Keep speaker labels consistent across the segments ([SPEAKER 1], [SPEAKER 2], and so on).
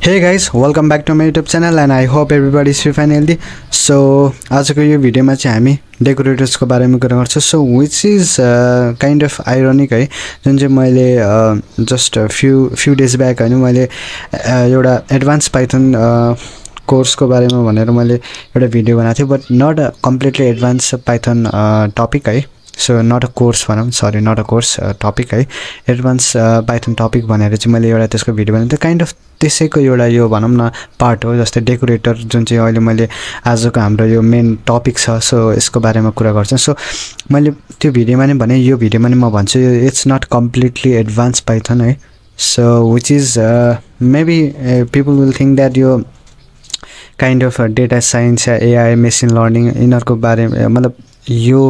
[SPEAKER 1] Hey guys, welcome back to my YouTube channel and I hope everybody is fine and healthy. So आजको यो भिडियोमा चाहिँ हामी decorators को बारेमा कुरा गर्छौं. So which is kind of ironic है, जुन चाहिँ मैले just few days back हैन मैले एउटा एडभान्स पाइथन कोर्स को बारेमा भनेर मैले एउटा भिडियो बनाएको थिएँ, but not a completely advance Python topic है. So not a course भनौं, sorry not a course topic है, एडभान्स पाइथन टपिक भनेर चाहिँ मैले एउटा त्यसको भिडियो बनाएको थिएँ. काइन्ड अफ त्यसैको एउटा यो भनौं न पार्ट हो. जस्तै डेकोरेटर जुन चाहिँ अहिले मैले आजको हाम्रो यो मेन टपिक छ, सो यसको बारेमा कुरा गर्छु. सो मैले त्यो भिडियोमा नै भने, यो भिडियोमा नै म भन्छु it's not completely advance Python है. So which is maybe people will think that यो काइन्ड अफ डेटा साइन्स या एआई मेसिन लर्निङ यिनीहरुको बारेमा मतलब यो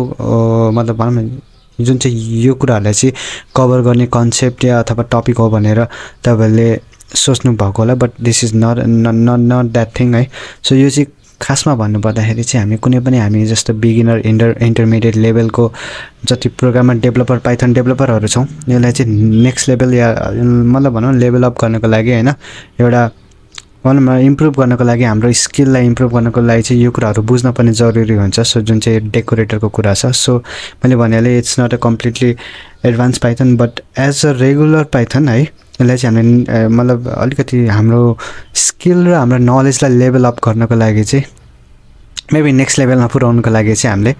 [SPEAKER 1] मतलब भनौं न जुन चाहिँ यो कुराहरुलाई चाहिँ कभर गर्ने कन्सेप्ट या अथवा टपिक हो भनेर तपाईहरुले सोच्नु भएको होला, but this is not that thing है. सो यो चाहिँ खासमा भन्नु पर्दाखेरि चाहिँ हामी कुनै पनि हामी जस्तो बिगिनर इन्टरमिडिएट लेभलको जति प्रोग्रामर डेभलपर पाइथन डेभलपरहरु छौं, यसलाई चाहिँ नेक्स्ट लेभल या मतलब भनौं लेभल अप गर्नको लागि हैन, एउटा भनौं न इम्प्रुभ गर्नको लागि हाम्रो स्किललाई इम्प्रुभ गर्नको लागि चाहिँ यो कुराहरु बुझ्न पनि जरुरी हुन्छ. सो जुन चाहिँ डेकोरेटरको कुरा छ, सो मैले भनेले it's not a completely advance Python, but as a regular Python है, यसलाई चाहिँ हामीले मतलब अलिकति हाम्रो स्किल र हाम्रो नलेजलाई लेभल अप गर्नको लागि चाहिँ मेबी नेक्स्ट लेभलमा पुर्याउनको लागि चाहिँ हामीले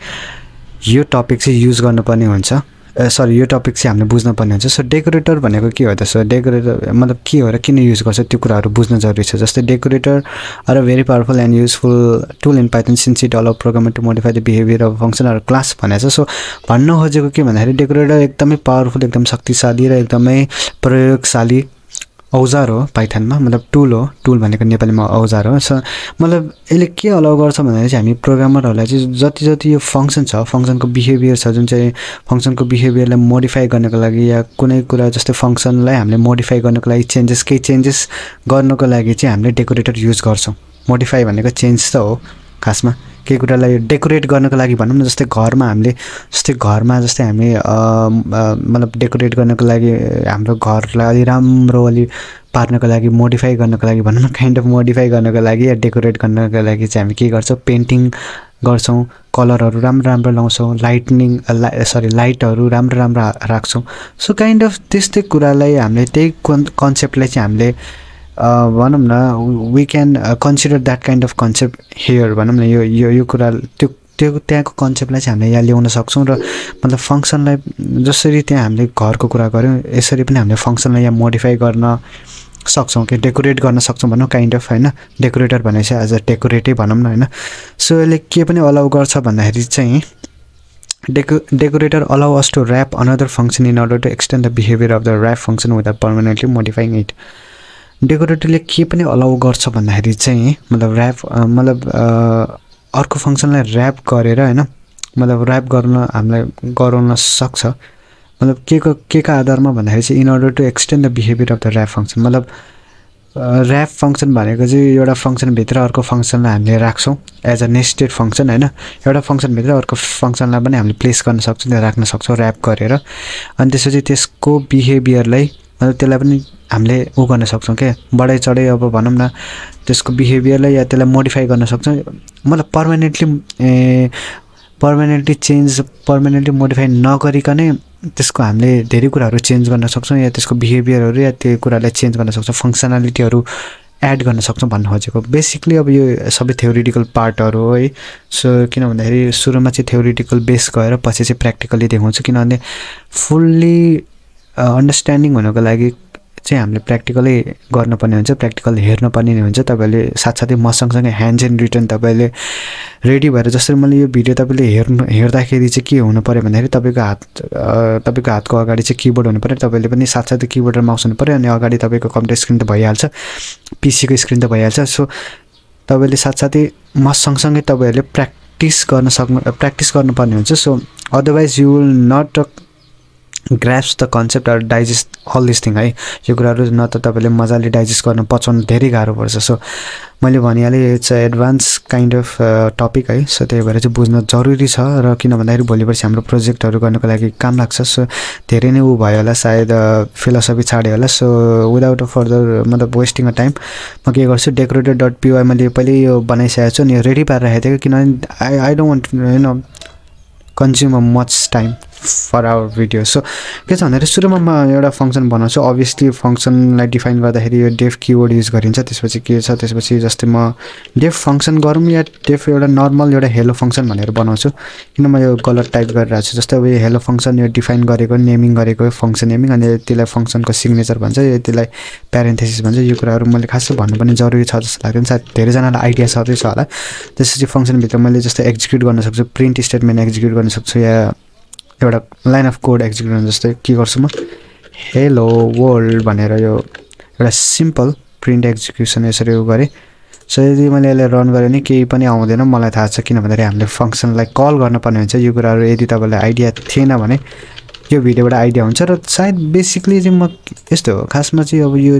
[SPEAKER 1] यो टपिक चाहिँ युज गर्नुपर्ने हुन्छ. सरी यो टपिक चाहिँ हामीले बुझ्न पर्ने हुन्छ. सो डेकोरेटर भनेको के हो त? सो डेकोरेटर मतलब के हो र किन युज गर्छ त्यो कुराहरु बुझ्न जरुरी छ. जस्तै decorator are a very powerful and useful tool in Python since it allow programmer to modify the behaviour of function or class भनेछ. सो भन्न खोजेको के भन्दाखेरि डेकोरेटर एकदमै पावरफुल, एकदम शक्तिशाली र एकदमै प्रयोगशाली औजार हो पाइथनमा, मतलब टुल हो. टुल भनेको नेपालीमा औजार हो. सो मतलब यसले के अलाउ गर्छ भन्दाखेरि चाहिँ हामी प्रोग्रामरहरुलाई चाहिँ जति यो फंक्सन छ, फंक्सनको बिहेभियर छ, जुन चाहिँ फंक्सनको बिहेभियरलाई मोडिफाई गर्नको लागि या कुनै कुरा जस्तै फंक्सनलाई हामीले मोडिफाई गर्नको लागि केही चेन्जेस गर्नको लागि चाहिँ हामीले डेकोरेटर युज गर्छौं. मोडिफाई भनेको चेन्ज त हो खासमा, केही कुरालाई डेकोरेट गर्नको लागि भनौं न. जस्तै घरमा हामी मतलब डेकोरेट गर्नको लागि हाम्रो घरलाई अलि राम्रो अलि पार्नको लागि मोडिफाई गर्नको लागि भनौं न, काइन्ड अफ मोडिफाई गर्नको लागि या डेकोरेट गर्नको लागि चाहिँ हामी के गर्छौं, पेन्टिङ गर्छौं, कलरहरु राम्रो लाउँछौं, लाइटहरु राम्रो राख्छौं. सो काइन्ड अफ त्यस्तै कुरालाई हामीले त्यही कन्सेप्टलाई चाहिँ हामीले भनौं न we can consider that kind of concept here भनौं न. यो कुरा त्यो त्यहाँको कन्सेप्टलाई चाहिँ हामीले यहाँ ल्याउन सक्छौं र मतलब फंक्सनलाई जसरी त्यहाँ हामीले घरको कुरा गर्यौं यसरी पनि हामीले फंक्सनलाई यहाँ मोडिफाई गर्न सक्छौं, के डेकोरेट गर्न सक्छौं भनौं काइन्ड अफ हैन. डेकोरेटर भनेपछि एज अ डेकोरेटिभ भनौं न हैन. सो यसले के पनि अलाउ गर्छ भन्दाखेरि चाहिँ decorator allow us to wrap another function in order to extend the behavior of the wrap function without permanently modifying it. डेकोरेटरले के पनि अलाउ गर्छ भन्दाखेरि चाहिँ मतलब र्याप मतलब अर्को फंक्सनलाई र्याप गरेर हैन, मतलब र्याप गर्न हामीलाई गराउन सक्छ. मतलब के का आधारमा भन्दाखेरि चाहिँ in order to extend the behaviour of the wrap function. मतलब र्याप फंक्सन भनेको चाहिँ एउटा फंक्सन भित्र अर्को फंक्सनलाई हामीले राख्छौं एज अ नेस्टेड फंक्सन हैन. एउटा फंक्सन भित्र अर्को फंक्सनलाई पनि हामीले प्लेस गर्न सक्छौं, त्यहाँ राख्न सक्छौं र्याप गरेर. अनि त्यसपछि त्यसको बिहेभियरलाई मतलब त्यसलाई पनि हामीले गर्न सक्छौं के बढाइ चढाइ अब भनौं न त्यसको बिहेभियरलाई या त्यसलाई मोडिफाई गर्न सक्छौं. मतलब पर्मानेन्टली मोडिफाई नगरिकनै त्यसको हामीले धेरै कुराहरु चेन्ज गर्न सक्छौं या त्यसको बिहेभियरहरु या त्यो कुरालाई चेन्ज गर्न सक्छौं, फंक्सनालिटीहरु एड गर्न सक्छौं भन्नु खोजेको. बेसिकली अब यो सबै थ्योरेटिकल पार्टहरु हो है. सो किन भन्दाखेरि सुरुमा चाहिँ थ्योरेटिकल बेस गएर पछि चाहिँ प्र्याक्टिकली देखाउँछु, किनभने फुल्ली अन्डरस्ट्यान्डिङ हुनको लागि चाहिँ हामीले प्र्याक्टिकली गर्नुपर्ने हुन्छ, प्र्याक्टिकल हेर्नुपर्ने हुन्छ. तपाईले साथसाथै म सँगसँगै ह्यान्ड्स एन्ड रिटन तपाईले रेडी भएर, जसरी मैले यो भिडियो तपाईले हेर्दाखेरि चाहिँ के हुनु पर्यो भन्दाखेरि तपाईको हातको अगाडि चाहिँ कीबोर्ड हुनु पर्यो, तपाईले पनि साथसाथै कीबोर्ड र माउस हुनु पर्यो, अनि अगाडि तपाईको कम्प्युटर स्क्रिन त भइहाल्छ, पीसी को स्क्रिन त भइहाल्छ. सो तपाईले साथसाथै म सँगसँगै तपाईहरुले प्र्याक्टिस गर्नुपर्ने हुन्छ. So otherwise you will not grasp the concept or digest all this thing है यो कुराहरू न त तपाईँले मजाले डाइजेस्ट गर्न पचाउनु धेरै गाह्रो पर्छ सो मैले भनिहालेँ it's advance kind of topic है सो त्यही भएर चाहिँ बुझ्न जरुरी छ र किन भन्दाखेरि भोलि पर्सि हाम्रो प्रोजेक्टहरू गर्नको लागि काम लाग्छ सो धेरै नै ऊ भयो होला सायद फिलोसफी छाड्यो होला सो विदाउट अ फर्दर मतलब वेस्टिङ अ टाइम म के गर्छु decorator.py मैले पहिले यो बनाइसकेको छु अनि यो रेडी पारेर राखेको थिएँ किनभने I don't want you know consume a much time for our video so के छ भन्दाखेरि सुरुमा म एउटा फङ्सन बनाउँछु अभियसली फङ्सनलाई डिफाइन गर्दाखेरि यो डेफ किवर्ड युज गरिन्छ त्यसपछि के छ त्यसपछि जस्तै म डेफ फङ्सन गरौँ या डेफ एउटा नर्मल एउटा हेलो फङ्सन भनेर बनाउँछु किन म यो गलत टाइप गरिरहेको छु जस्तै अब यो हेलो फङ्सन यो डिफाइन गरेको नेमिङ गरेको फङ्सन नेमिङ अनि त्यसलाई फङ्सनको सिग्नेचर भन्छ त्यसलाई प्यारेन्थेसिस भन्छ यो कुराहरू मैले खासै भन्नुपर्ने जरुरी छ जस्तो लाग्दैन सायद धेरैजनालाई आइडिया छँदैछ होला त्यसपछि फङ्सनभित्र मैले जस्तै एक्जिक्युट गर्न सक्छु प्रिन्ट स्टेटमेन्ट एक्जिक्युट गर्न सक्छु या एउटा लाइन अफ कोड एक्जिक्युट गर्न जस्तै के गर्छु म हेलो वर्ल्ड भनेर यो एउटा सिम्पल प्रिन्ट एक्जिक्युसन यसरी उ गरेँ सो यदि मैले यसलाई रन गरेँ भने केही पनि आउँदैन मलाई थाहा छ किन भन्दाखेरि हामीले फङ्सनलाई कल गर्नुपर्ने हुन्छ यो कुराहरू यदि तपाईँलाई आइडिया थिएन भने यो भिडियोबाट आइडिया हुन्छ र सायद बेसिकली चाहिँ म यस्तो हो खासमा चाहिँ अब यो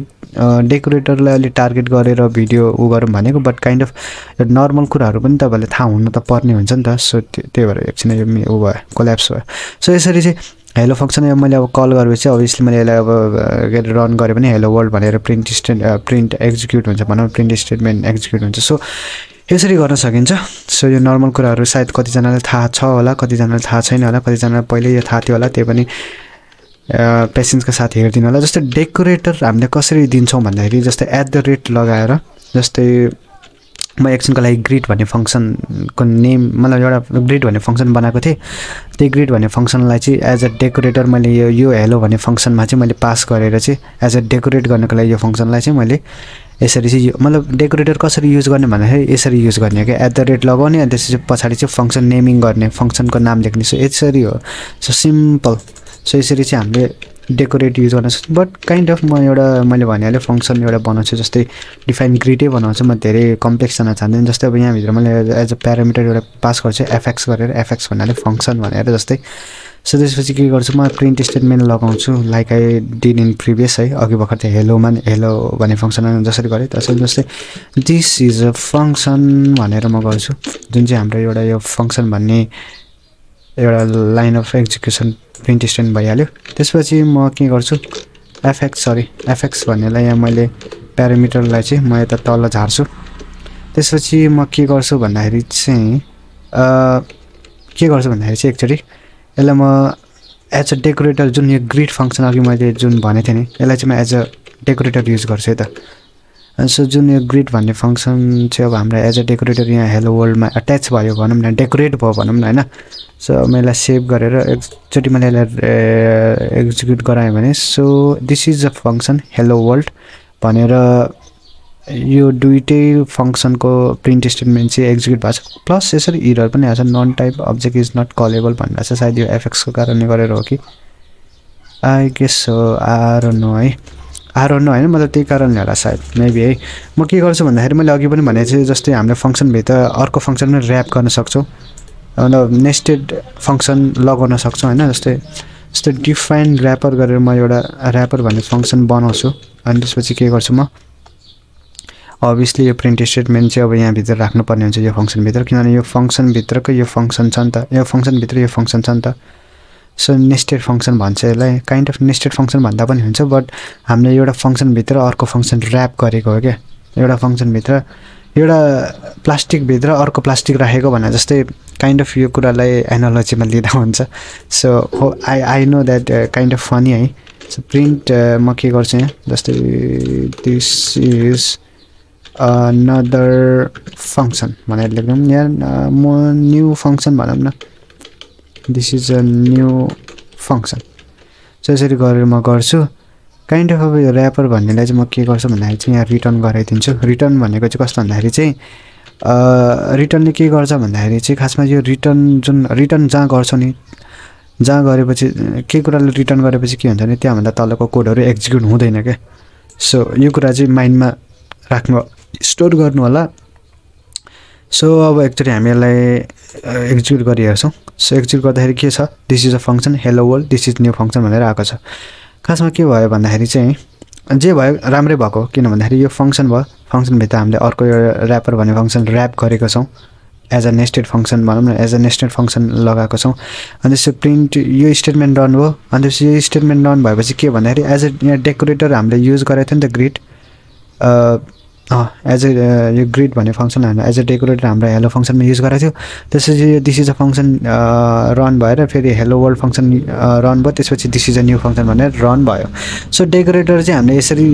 [SPEAKER 1] डेकोरेटरलाई अलि टार्गेट गरेर भिडियो उ गरौँ भनेको बट काइन्ड अफ नर्मल कुराहरू पनि तपाईँले थाहा हुन त पर्ने हुन्छ नि त सो त्यही भएर एकछिन यो उ भयो कोल्याप्स भयो सो यसरी चाहिँ हेलो फङ्सन मैले अब कल गरेपछि अभियसली मैले यसलाई अब के अरे रन गरेँ भने हेलो वर्ल्ड भनेर प्रिन्ट एक्जिक्युट हुन्छ भनौँ प्रिन्ट स्टेटमेन्ट एक्जिक्युट हुन्छ सो यसरी गर्न सकिन्छ सो यो नर्मल कुराहरू सायद कतिजनालाई थाहा छ होला कतिजनालाई थाहा छैन होला कतिजनालाई पहिल्यै यो थाहा थियो होला त्यही पनि पेसेन्सका साथ हेरिदिनु होला जस्तै डेकोरेटर हामीले कसरी दिन्छौँ भन्दाखेरि जस्तै @ लगाएर जस्तै म एकछिनको लागि ग्रिड भन्ने फङ्सनको नेम मतलब एउटा ग्रिड भन्ने फङ्सन बनाएको थिएँ त्यही ग्रिड भन्ने फङ्सनलाई चाहिँ एज अ डेकोरेटर मैले यो हेलो भन्ने फङ्सनमा चाहिँ मैले पास गरेर चाहिँ एज अ डेकोरेट गर्नको लागि यो फङ्सनलाई चाहिँ मैले यसरी चाहिँ यो मतलब डेकोरेटर कसरी युज गर्ने भन्दाखेरि यसरी युज गर्ने क्या @ लगाउने अनि त्यसपछि पछाडि चाहिँ फङ्सन नेमिङ गर्ने फङ्सनको नाम लेख्ने सो यसरी हो सो सिम्पल सो यसरी चाहिँ हामीले डेकोरेट युज गर्न सक्छु बट काइन्ड अफ मैले भनिहालेँ फङ्सन एउटा बनाउँछु जस्तै डिफाइन ग्रिडै बनाउँछु म धेरै कम्प्लेक्स जान चाहँदैन जस्तै अब यहाँभित्र मैले एज अ प्यारामिटर एउटा पास गर्छु एफएक्स गरेर एफएक्स भन्नाले फङ्सन भनेर जस्तै सो त्यसपछि के गर्छु म प्रिन्ट स्टेटमेन्ट लगाउँछु like I did in previous है अघि भर्खर चाहिँ हेलोमा हेलो भन्ने फङ्सन जसरी गरेँ त्यसरी जस्तै दिस इज अ फङ्सन भनेर म गर्छु जुन चाहिँ हाम्रो एउटा यो फङ्सन भन्ने एउटा line of execution print statement भइहाल्यो त्यसपछि म के गर्छु एफएक्स भन्नेलाई यहाँ मैले प्यारामिटरलाई चाहिँ म यता तल झार्छु त्यसपछि म के गर्छु भन्दाखेरि चाहिँ एकचोटि यसलाई म एज अ डेकोरेटर जुन यो ग्रिड फङ्सन अघि मैले जुन भनेको थिएँ नि यसलाई चाहिँ म एज अ डेकोरेटर युज गर्छु है त सो जुन यो ग्रिड भन्ने फङ्सन चाहिँ अब हाम्रो एज अ डेकोरेटर यहाँ हेलो वर्ल्डमा एट्याच भयो भनौँ न डेकोरेट भयो भनौँ न होइन सो मैले यसलाई सेभ गरेर एकचोटि मैले यसलाई एक्जिक्युट गराएँ भने so this is a function hello world भनेर यो दुइटै फङ्सनको प्रिन्ट स्टेटमेन्ट चाहिँ एक्जिक्युट भएको छ प्लस यसरी इरर पनि आएको छ none type object is not callable भनेर छ सायद यो एफएक्सको कारणले गरेर हो कि आई गेस हो आर नो होइन मतलब त्यही कारणले होला सायद मेबी है म के गर्छु भन्दाखेरि मैले अघि पनि भनेको थिएँ जस्तै हामीले फङ्सनभित्र अर्को फङ्सन पनि ऱ्याप गर्न सक्छौँ मतलब नेस्टेड फङ्सन लगाउन सक्छौँ होइन जस्तै डिफाइन ऱ्यापर गरेर म एउटा ऱ्यापर भन्ने फङ्सन बनाउँछु अनि त्यसपछि के गर्छु म अभियसली यो प्रिन्ट स्टेटमेन्ट चाहिँ अब यहाँभित्र राख्नुपर्ने हुन्छ यो फङ्सनभित्र किनभने यो फङ्सनभित्रको यो फङ्सन छ नि त यो फङ्सनभित्र यो फङ्सन छ नि त सो नेस्टेड फङ्सन भन्छ यसलाई काइन्ड अफ नेस्टेड फङ्सन भन्दा पनि हुन्छ बट हामीले एउटा फङ्सनभित्र अर्को फङ्सन ऱ्याप गरेको हो क्या एउटा फङ्सनभित्र एउटा प्लास्टिकभित्र अर्को प्लास्टिक राखेको भने जस्तै काइन्ड अफ यो कुरालाई एनालोजीमा लिँदा हुन्छ so I know that kind of funny है सो प्रिन्ट म के गर्छु यहाँ जस्तै दिस इज अनदर फङ्सन भनेर लेख्दा पनि यहाँ म न्यू फङ्सन भनौँ न this is a new function so यसरी गरेर म गर्छु काइन्ड अफ अब यो ऱ्यापर भन्नेलाई चाहिँ म के गर्छु भन्दाखेरि चाहिँ यहाँ रिटर्न गराइदिन्छु रिटर्न भनेको चाहिँ कस्तो भन्दाखेरि चाहिँ रिटर्नले के गर्छ भन्दाखेरि चाहिँ खासमा यो रिटर्न जहाँ गर्छौ नि जहाँ गरेपछि के कुराले रिटर्न गरेपछि के हुन्छ भने त्यहाँभन्दा तलको कोडहरू एक्जिक्युट हुँदैन क्या सो यो कुरा चाहिँ माइन्डमा राख्नु स्टोर गर्नु होला सो अब एकचोटि हामी यसलाई एक्जिक्युट गरिहेर्छौँ सो एक्जिक्युट गर्दाखेरि के छ this is a function hello world this is new function भनेर आएको छ खासमा के भयो भन्दाखेरि चाहिँ जे भयो राम्रै भएको किन भन्दाखेरि यो फङ्सन भयो फङ्सनभित्र हामीले अर्को एउटा ऱ्यापर भन्ने फङ्सन ऱ्याप गरेको छौँ एज अ नेस्टेड फङ्सन भनौँ न एज अ नेस्टेड फङ्सन लगाएको छौँ अनि त्यसो प्रिन्ट यो स्टेटमेन्ट रन हो अनि त्यसपछि यो स्टेटमेन्ट रन भएपछि के भन्दाखेरि एज अ यहाँ डेकोरेटर हामीले युज गरेको थियो नि त ग्रिड एज अ यो ग्रिड भन्ने फङ्सन हामीले एज अ डेकोरेटर हाम्रो हेलो फङ्सनमा युज गरेको थियो त्यसपछि this is a function run भएर फेरि हेलो वर्ल्ड फङ्सन रन भयो त्यसपछि this is a new function भनेर रन भयो सो डेकोरेटर चाहिँ हामीले यसरी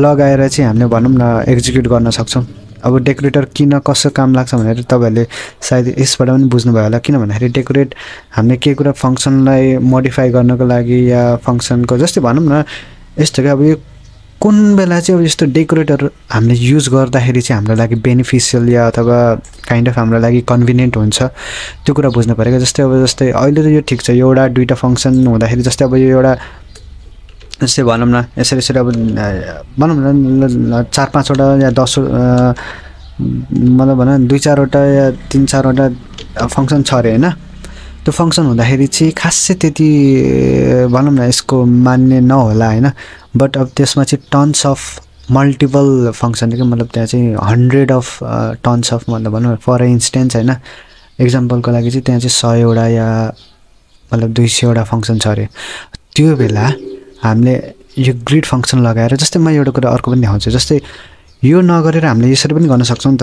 [SPEAKER 1] लगाएर चाहिँ हामीले भनौँ न एक्जिक्युट गर्न सक्छौँ अब डेकोरेटर किन कसो काम लाग्छ भनेर तपाईँहरूले सायद यसबाट पनि बुझ्नुभयो होला किन भन्दाखेरि डेकोरेट हामीले केही कुरा फङ्सनलाई मोडिफाई गर्नको लागि या फङ्सनको जस्तै भनौँ न यस्तो क्या अब यो कुन बेला चाहिँ अब यस्तो डेकोरेटर हामीले युज गर्दाखेरि चाहिँ हाम्रो लागि बेनिफिसियल या अथवा काइन्ड अफ हाम्रो लागि कन्भिनियन्ट हुन्छ त्यो कुरा बुझ्नु पऱ्यो जस्तै अहिले त यो ठिक छ एउटा दुईवटा फङ्सन हुँदाखेरि जस्तै अब यो एउटा जस्तै भनौँ न यसरी अब भनौँ न 4-5वटा या 10 मतलब भनौँ न 2-4वटा या 3-4वटा फङ्सन छ अरे होइन त्यो फङ्सन हुँदाखेरि चाहिँ खासै त्यति भनौँ न यसको मान्ने नहोला होइन बट अब त्यसमा चाहिँ टन्स अफ मल्टिपल फङ्सन के मतलब त्यहाँ चाहिँ 100 अफ टन्स अफ मतलब भनौँ फर इन्स्टेन्स होइन एक्जाम्पलको लागि चाहिँ त्यहाँ चाहिँ 100वटा या मतलब 200वटा फङ्सन छ अरे त्यो बेला हामीले यो ग्रिड फङ्सन लगाएर जस्तै म एउटा कुरा अर्को पनि देखाउँछु जस्तै यो नगरेर हामीले यसरी पनि गर्न सक्छौँ नि त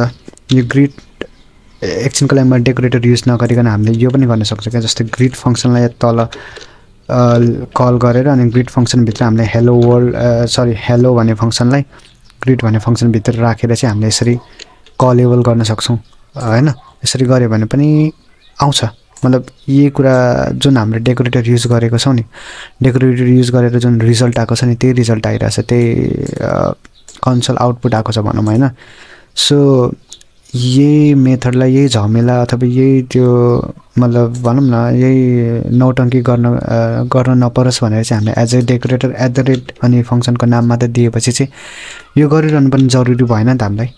[SPEAKER 1] यो ग्रिड एकछिनको लागि म डेकोरेटर युज नगरिकन हामीले यो पनि गर्न सक्छौँ क्या जस्तै ग्रिड फङ्सनलाई तल कल गरेर अनि ग्रिड फङ्सनभित्र हामीले हेलो वर्ल्ड हेलो भन्ने फङ्सनलाई ग्रिड भन्ने फङ्सनभित्र राखेर चाहिँ हामीले यसरी कलेबल गर्न सक्छौँ होइन यसरी गऱ्यो भने पनि आउँछ मतलब यही कुरा जुन हामीले डेकोरेटर युज गरेको छौँ नि डेकोरेटर युज गरेर जुन रिजल्ट आएको छ नि त्यही रिजल्ट आइरहेछ त्यही कन्सोल आउटपुट आएको छ भनौँ होइन सो यही मेथडलाई यही झमेला अथवा यही त्यो मतलब भनौँ न यही नौटङ्की गर्न नपरोस् भनेर चाहिँ हामीले एज अ डेकोरेटर @ अनि फङ्सनको नाम मात्र दिएपछि चाहिँ यो गरिरहनु पनि जरुरी भएन नि त हामीलाई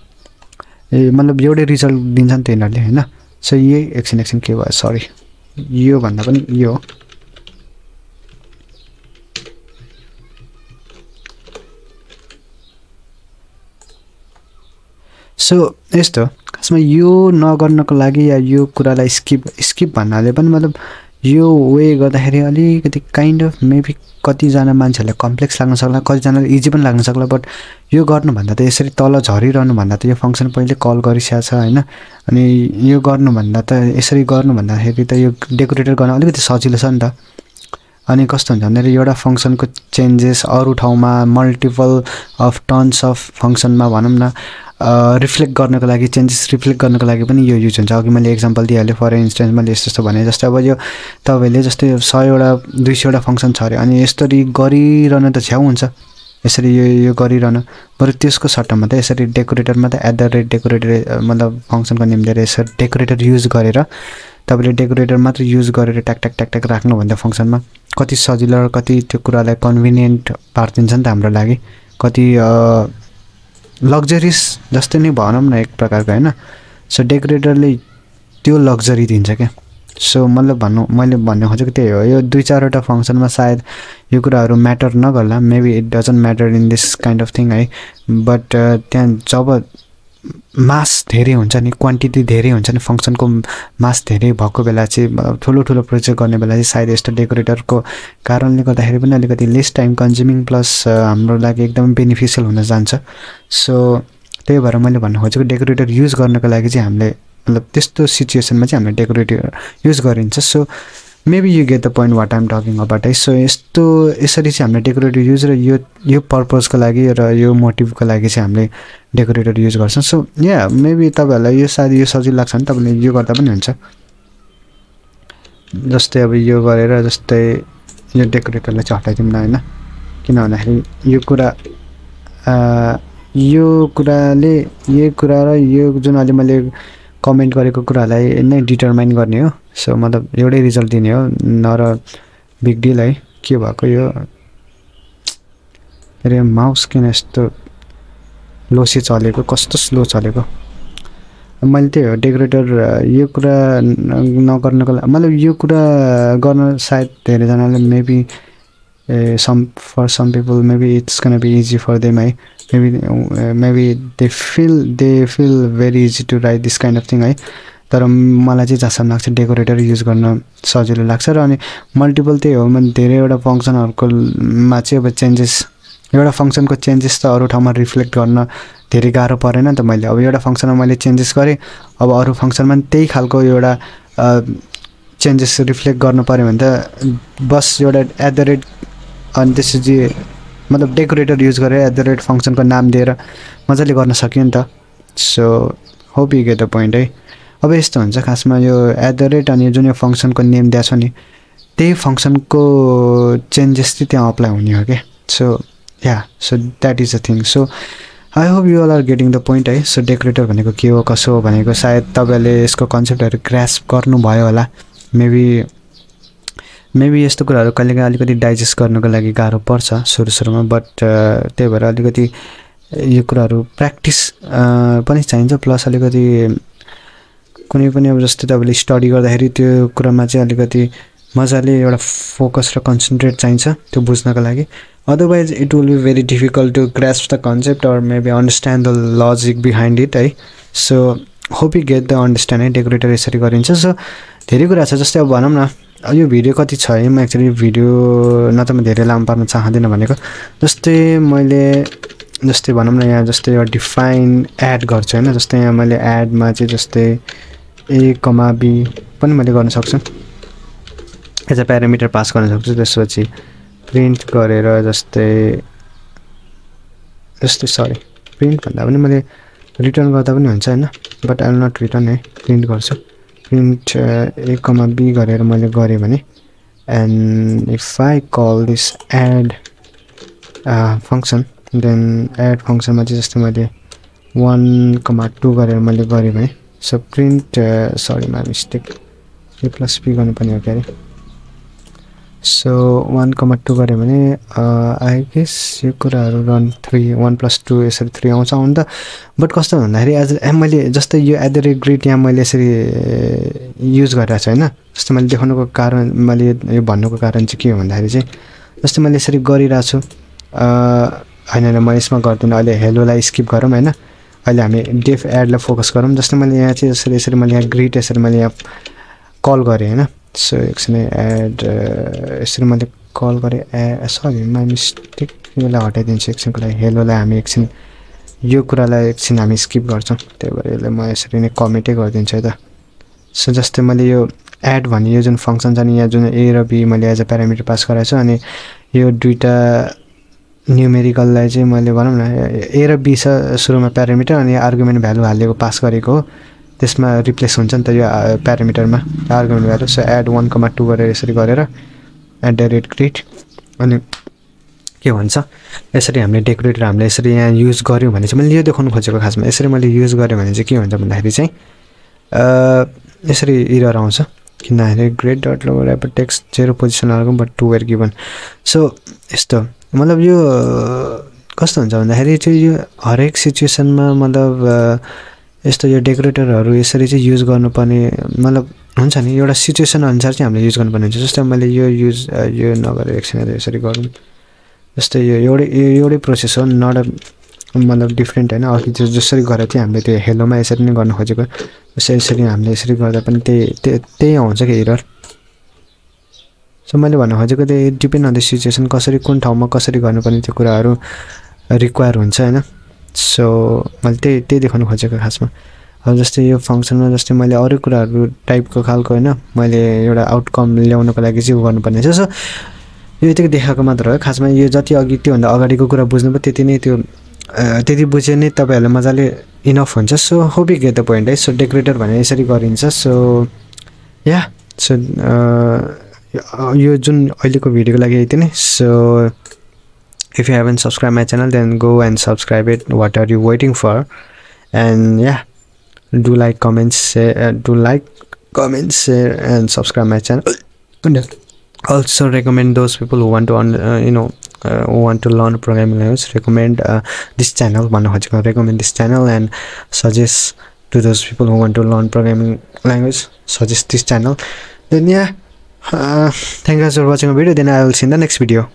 [SPEAKER 1] मतलब एउटै रिजल्ट दिन्छ नि त यिनीहरूले होइन सो यही एकछिन के भयो सरी यो भन्दा पनि यो सो यस्तो खासमा यो नगर्नको लागि या यो कुरालाई स्किप भन्नाले पनि मतलब यो वे गर्दाखेरि अलिकति काइन्ड अफ मेबी कतिजना मान्छेहरूलाई कम्प्लेक्स लाग्न सक्ला कतिजनालाई इजी पनि लाग्न सक्ला बट यो गर्नुभन्दा त यसरी तल झरिरहनु भन्दा त यो फङ्सन पहिले कल गरिसकेको छ होइन अनि यो गर्नुभन्दा त यसरी गर्नुभन्दाखेरि त यो डेकोरेटर गर्न अलिकति सजिलो छ नि त अनि कस्तो हुन्छ भन्दाखेरि एउटा फङ्सनको चेन्जेस अरू ठाउँमा मल्टिपल अफ टन्स अफ फङ्सनमा भनौँ न रिफ्लेक्ट गर्नको लागि चेन्जेस रिफ्लेक्ट गर्नको लागि पनि यो युज हुन्छ अघि मैले एक्जाम्पल दिइहालेँ फर इन्स्टेन्स मैले यस्तो भने जस्तै अब यो तपाईँले जस्तै 100वटा 200वटा फङ्सन छ अरे अनि यसरी गरिरहनु त छ्याउ हुन्छ यसरी यो गरिरहनु बरु त्यसको सट्टामा त यसरी डेकोरेटरमा त @ डेकोरेटर मतलब फङ्सनको नेम दिएर यसरी डेकोरेटर युज गरेर तपाईँले डेकोरेटर मात्र युज गरेर ट्याक राख्नुभन्दा फङ्सनमा कति सजिलो र कति त्यो कुरालाई कन्भिनियन्ट पारिदिन्छ नि त हाम्रो लागि कति लग्जरिस जस्तै नै भनौँ न एक प्रकारको होइन सो डेकोरेटरले त्यो लग्जरी दिन्छ क्या सो मतलब मैले भन्ने खोजेको त्यही हो यो 2-4वटा फङ्सनमा सायद यो कुराहरू म्याटर नगर्ला maybe it doesn't matter in this kind of thing है बट त्यहाँ जब मास धेरै हुन्छ नि क्वान्टिटी धेरै हुन्छ नि फङ्सनको मास धेरै भएको बेला चाहिँ ठुलो प्रोजेक्ट गर्ने बेला चाहिँ सायद यस्तो डेकोरेटरको कारणले गर्दाखेरि पनि अलिकति लेस टाइम कन्ज्युमिङ प्लस हाम्रो लागि एकदम बेनिफिसियल हुन जान्छ सो त्यही भएर मैले भन्न खोजेको डेकोरेटर युज गर्नको लागि चाहिँ हामीले मतलब त्यस्तो सिचुएसनमा चाहिँ हामीले डेकोरेटर युज गरिन्छ so maybe you get the point what I'm talking about है सो यसरी चाहिँ हामीले डेकोरेटर युज र यो पर्पजको लागि र यो मोटिभको लागि चाहिँ हामीले डेकोरेटर युज गर्छौँ सो या मेबी तपाईँहरूलाई यो सायद यो सजिलो लाग्छ भने तपाईँले यो गर्दा पनि हुन्छ जस्तै अब यो गरेर जस्तै यो डेकोरेटरलाई चाहिँ हटाइदिउँ न होइन किन भन्दाखेरि यो कुरा र यो जुन अहिले मैले कमेन्ट गरेको कुरालाई नै डिटरमाइन गर्ने हो सो मतलब एउटै रिजल्ट दिने हो नर बिग डिल है के भएको यो माउस किन यस्तो लोसी चलेको कस्तो स्लो चलेको मैले त्यही हो डेकोरेटर यो कुरा नगर्नको लागि मतलब यो कुरा गर्न सायद धेरैजनाले maybe for some people maybe it's gonna be easy for them है maybe they feel very easy to write this kind of thing है तर मलाई चाहिँ जहाँसम्म लाग्छ डेकोरेटर युज गर्न सजिलो लाग्छ र अनि मल्टिपल त्यही हो मैले धेरैवटा फङ्सनहरुको मा चाहिँ अब चेन्जेस एउटा फङ्सनको चेन्जेस त अरु ठाउँमा रिफ्लेक्ट गर्न धेरै गाह्रो परेन त मैले अब एउटा फङ्सनमा मैले चेन्जेस गरे अब अरु फङ्सनमा त्यही खालको एउटा चेन्जेस रिफ्लेक्ट गर्न पर्यो भने त बस एउटा @ अनि त्यसपछि मतलब डेकोरेटर युज गरेर @ फङ्सनको नाम दिएर मजाले गर्न सकियो नि त so hope you get the point है अब यस्तो हुन्छ खासमा यो @ अनि जुन यो फङ्सनको नेम दिएको छ नि त्यही फङ्सनको चेन्जेस चाहिँ त्यहाँ अप्लाई हुने हो के so yeah so that is the thing so I hope you all are getting the point है सो डेकोरेटर भनेको के हो कसो हो भनेको सायद तपाईले यसको कन्सेप्टहरु ग्रास्प गर्नुभयो होला मेबी यस्तो कुराहरु कहिलेकाहीँ अलिकति डाइजेस्ट गर्नको लागि गाह्रो पर्छ सुरुमा बट त्यही भएर अलिकति यो कुराहरु प्र्याक्टिस पनि चाहिन्छ प्लस अलिकति कुनै पनि अब जस्तै तपाईले स्टडी गर्दाखेरि त्यो कुरामा चाहिँ अलिकति मजाले एउटा फोकस र कन्सन्ट्रेट चाहिन्छ त्यो बुझ्नको लागि otherwise it will be very difficult to grasp the concept or maybe understand the logic behind it है so hope you get the understand है डेकोरेटर यसरी गरिन्छ सो धेरै कुरा छ जस्तै अब भनौं न यो भिडियो कति छ है म एक्चुअली भिडियो न त म धेरै लामो पार्न चाहदिन भनेको जस्तै मैले जस्तै भनौं न यहाँ जस्तै एउटा डिफाइन एड गर्छु हैन जस्तै यहाँ मैले एड मा चाहिँ जस्तै a, b पनि मैले गर्न सक्छु एज अ प्यारामिटर पास गर्न सक्छु त्यसपछि प्रिन्ट गरेर जस्तै सरी प्रिन्ट भन्दा पनि मैले रिटर्न गर्दा पनि हुन्छ हैन but I will not return है प्रिन्ट गर्छु प्रिन्ट a, b गरेर मैले गरे भने and if I call this add function then add फंक्शनमा चाहिँ जस्तै मैले 1,2 गरेर मैले गरे भने so print sorry my mistake a + b गर्नुपर्ने हो के सो 1,2 गरे भने आई गेस यो कुराहरु रन 3 1 + 2 यसरी 3 आउँछ अन्त बट कस्तो भन्दाखेरि एज मैले जस्तै यो @ यहाँ मैले यसरी युज गरिरहेको छु हैन जस्तै मैले देखाउनुको कारण मैले यो भन्नुको कारण चाहिँ के हो भन्दाखेरि चाहिँ जस्तै मैले यसरी गरिरहेको छु हैन म यसमा गर्दिन अहिले हेलोलाई स्किप गरौँ हैन अहिले हामी डेफ एडलाई फोकस गरौँ जस्तै मैले यहाँ चाहिँ यसरी मैले यहाँ ग्रिड यसरी मैले यहाँ कल गरे हैन सो एकछिन एड यसरी मैले कल गरे सरी माई मिस्टेक यसलाई हटाइदिन्छु एकछिनको लागि हेलोलाई हामी एकछिन यो कुरालाई एकछिन हामी स्किप गर्छौं त्यही भएर यसलाई म यसरी नै कमेन्टै गरिदिन्छु है त सो जस्तै मैले यो एड भन्ने यो जुन फंक्सन छ नि यहाँ जुन a र b मैले एज अ प्यारामिटर पास गराएको छु अनि यो दुईटा न्यूमेरिकललाई चाहिँ मैले भनौं न a र b छ सुरुमा प्यारामिटर अनि आर्गुमेन्ट भ्यालु हालेको पास गरेको हो त्यसमा रिप्लेस हुन्छ नि त यो प्यारामिटरमा आर्गुमेन्ट भ्यालु सो एड 1,2 गरेर यसरी गरेर @greet अनि के भन्छ यसरी हामीले डेकोरेटर हामीले यसरी यहाँ युज गर्यौं भने चाहिँ मैले यो देखाउन खोजेको खासमा यसरी मैले युज गरे भने चाहिँ के हुन्छ भन्दाखेरि चाहिँ यसरी एरर आउँछ किनभने grade.lower टेक्स्ट 0 पोजिसन हालेको बट 2 वेयर गिवन सो यस्तो मतलब यो कस्तो हुन्छ भन्दाखेरि चाहिँ यो हरेक सिचुएसनमा मतलब यस्तो यो डेकोरेटरहरु यसरी चाहिँ युज गर्नुपर्ने मतलब हुन्छ नि एउटा सिचुएसन अनुसार चाहिँ हामीले युज गर्नुपर्ने हुन्छ जस्तै मैले यो नगरेर एकछिन यसरी गरौँ जस्तै यो एउटै प्रोसेस हो नट मतलब डिफरेन्ट हैन अघि जसरी गरे थियो हामीले त्यो हेलोमा यसरी नै गर्न खोजेको यसरी हामीले यसरी गर्दा पनि त्यही आउँछ के एरर सो मैले भन्न खोजेको त्यही डिपेन्ड अन द सिचुएसन कसरी कुन ठाउँमा कसरी गर्नुपर्ने त्यो कुराहरु रिक्वायर हुन्छ हैन सो मैले त्यही देखाउन खोजेको खासमा अब जस्तै यो फंक्सनमा जस्तै मैले अरु कुराहरु टाइपको खालको हैन मैले एउटा आउटकम ल्याउनको लागि चाहिँ गर्नुपर्ने छ सो यो यतिकै देखाएको मात्र हो खासमा यो जति अघि त्यो भन्दा अगाडिको कुरा बुझ्नु पनि त्यति नै त्यो त्यति बुझे नै तपाईहरुले मजाले इनफ हुन्छ so hope you get the point है सो डेकोरेटर भने यसरी गरिन्छ सो या सो यो जुन अहिलेको भिडियोको लागि यति नै so if you haven't subscribed my channel then go and subscribe it what are you waiting for and yeah do like comments share and subscribe my channel and also recommend those people who want to who want to learn programming language recommend this channel recommend this channel and suggest to those people who want to learn programming language, suggest this channel. Then yeah, thank you guys for watching the video. Then I will see you in the next video.